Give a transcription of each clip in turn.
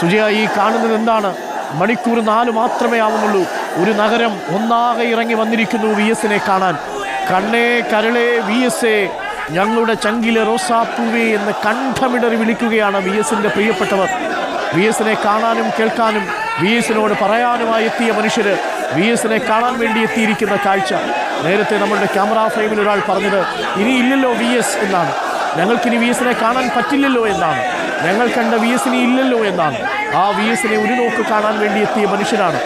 സുജയ, ഈ കാണുന്നത് എന്താണ്? മണിക്കൂർ 4 മാത്രമേ ആവുന്നുള്ളൂ. ഒരു നഗരം ഒന്നാകെ ഇറങ്ങി വന്നിരിക്കുന്നു VS-നെ കാണാൻ. കണ്ണേ കരളേ VS-എ, ഞങ്ങളുടെ ചങ്കിലെ റോസാപ്പൂവേ എന്ന് കണ്ഠമിടറി വിളിക്കുകയാണ് VS-ന്റെ പ്രിയപ്പെട്ടവർ. VS-നെ കാണാനും കേൾക്കാനും VS-നോട് പറയാനുമായി എത്തിയ മനുഷ്യർ VS-നെ കാണാൻ വേണ്ടി എത്തിയിരിക്കുന്ന കാഴ്ച. നേരത്തെ നമ്മളുടെ ക്യാമറ ഫ്രെയിമിൽ ഒരാൾ പറഞ്ഞത് ഇനി ഇല്ലല്ലോ VS എന്നാണ്. ഞങ്ങൾക്കിനി VS-നെ കാണാൻ പറ്റില്ലല്ലോ എന്നാണ്. ഞങ്ങൾ കണ്ട VS-നെ ഇല്ലല്ലോ എന്നാണ്. ആ VS-നെ ഒരു നോക്ക് കാണാൻ വേണ്ടി എത്തിയ മനുഷ്യരാണ്.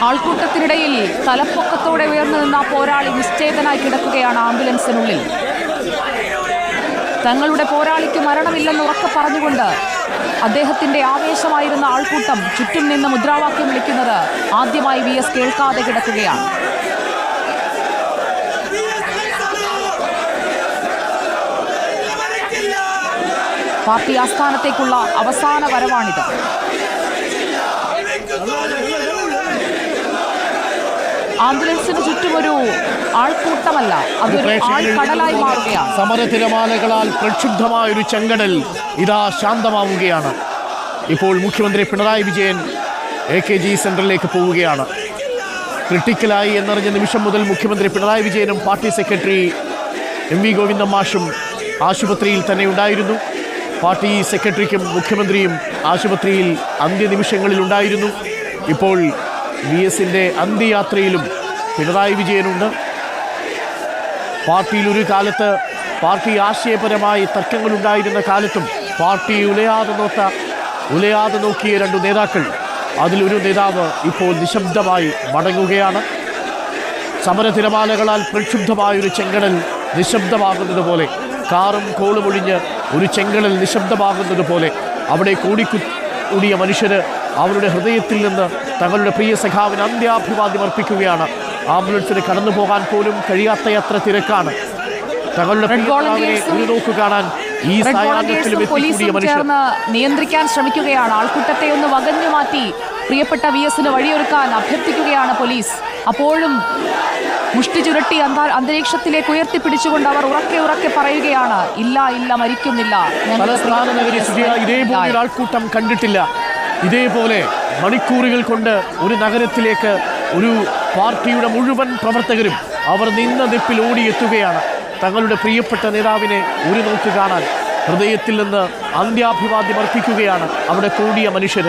ആൾക്കൂട്ടത്തിനിടയിൽ തലപ്പൊക്കത്തോടെ ഉയർന്നു നിന്ന പോരാളി നിശ്ചേതനായി കിടക്കുകയാണ് ആംബുലൻസിനുള്ളിൽ. തങ്ങളുടെ പോരാളിക്ക് മരണമില്ലെന്ന് ഉറക്കെ പറഞ്ഞുകൊണ്ട് അദ്ദേഹത്തിന്റെ ആവേശമായിരുന്ന ആൾക്കൂട്ടം ചുറ്റും നിന്ന് മുദ്രാവാക്യം വിളിക്കുന്നത് ആദ്യമായി VS കേൾക്കാതെ കിടക്കുകയാണ്. പാർട്ടി ആസ്ഥാനത്തേക്കുള്ള അവസാന വരവാണിത്. ആംബുലൻസിന് ചുറ്റുമൊരു ആൾക്കൂട്ടമല്ല, അതൊരു ആൾക്കടലായി മാറുകയാണ്. സമരതിരമാലകളാൽ പ്രക്ഷുബ്ധമായൊരു ചെങ്കടൽ ഇതാ ശാന്തമാവുകയാണ്. ഇപ്പോൾ മുഖ്യമന്ത്രി പിണറായി വിജയൻ AKG സെന്ററിലേക്ക് പോവുകയാണ്. ക്രിട്ടിക്കലായി എന്നറിഞ്ഞ നിമിഷം മുതൽ മുഖ്യമന്ത്രി പിണറായി വിജയനും പാർട്ടി സെക്രട്ടറി MV ഗോവിന്ദൻ മാഷും ആശുപത്രിയിൽ തന്നെ ഉണ്ടായിരുന്നു. പാർട്ടി സെക്രട്ടറിക്കും മുഖ്യമന്ത്രിയും ആശുപത്രിയിൽ അന്ത്യനിമിഷങ്ങളിൽ ഉണ്ടായിരുന്നു. ഇപ്പോൾ VS-ന്റെ അന്ത്യയാത്രയിലും പിണറായി വിജയനുണ്ട്. പാർട്ടിയിൽ ഒരു കാലത്ത് പാർട്ടി ആശയപരമായി തർക്കങ്ങളുണ്ടായിരുന്ന കാലത്തും പാർട്ടി ഉലയാതെ നോക്കിയ 2 നേതാക്കൾ, അതിലൊരു നേതാവ് ഇപ്പോൾ നിശബ്ദമായി മടങ്ങുകയാണ്. സമരതിരമാലകളാൽ പ്രക്ഷുബ്ധമായൊരു ചെങ്കടൽ നിശബ്ദമാകുന്നത് പോലെ, കാറും കോളും ഒഴിഞ്ഞ് ഒരു ചെങ്കടൽ നിശബ്ദമാകുന്നത് പോലെ അവിടെ കൂടിയ മനുഷ്യർ അവരുടെ ഹൃദയത്തിൽ നിന്ന് തങ്ങളുടെ പ്രിയ സഖാവിന് അന്ത്യാഭിവാദ്യം അർപ്പിക്കുകയാണ്. ആംബുലൻസിന് കടന്നു പോകാൻ പോലും കഴിയാത്തയത്ര തിരക്കാണ്. തങ്ങളുടെ ഒരു നോക്ക് കാണാൻ ഈ പോലീസും ചേർന്ന് നിയന്ത്രിക്കാൻ ശ്രമിക്കുകയാണ്. ആൾക്കൂട്ടത്തെ ഒന്ന് വകഞ്ഞു മാറ്റി പ്രിയപ്പെട്ട VS-ന് വഴിയൊരുക്കാൻ അഭ്യർത്ഥിക്കുകയാണ് പോലീസ്. അപ്പോഴും മുഷ്ടി ചുരുട്ടി അന്തരീക്ഷത്തിലേക്ക് ഉയർത്തിപ്പിടിച്ചുകൊണ്ട് അവർ ഉറക്കെ പറയുകയാണ്, ഇല്ല ഇല്ല, മരിക്കുന്നില്ല. ഇതേപോലെ ആൾക്കൂട്ടം കണ്ടിട്ടില്ല. ഇതേപോലെ മണിക്കൂറുകൾ കൊണ്ട് ഒരു നഗരത്തിലേക്ക് ഒരു പാർട്ടിയുടെ മുഴുവൻ പ്രവർത്തകരും അവർ നിന്ന നിപ്പിൽ ഓടിയെത്തുകയാണ്. തങ്ങളുടെ പ്രിയപ്പെട്ട നേതാവിനെ ഒരു നോക്ക് കാണാൻ ഹൃദയത്തിൽ നിന്ന് അന്ത്യാഭിവാദ്യം അർപ്പിക്കുകയാണ് അവിടെ കൂടിയ മനുഷ്യർ.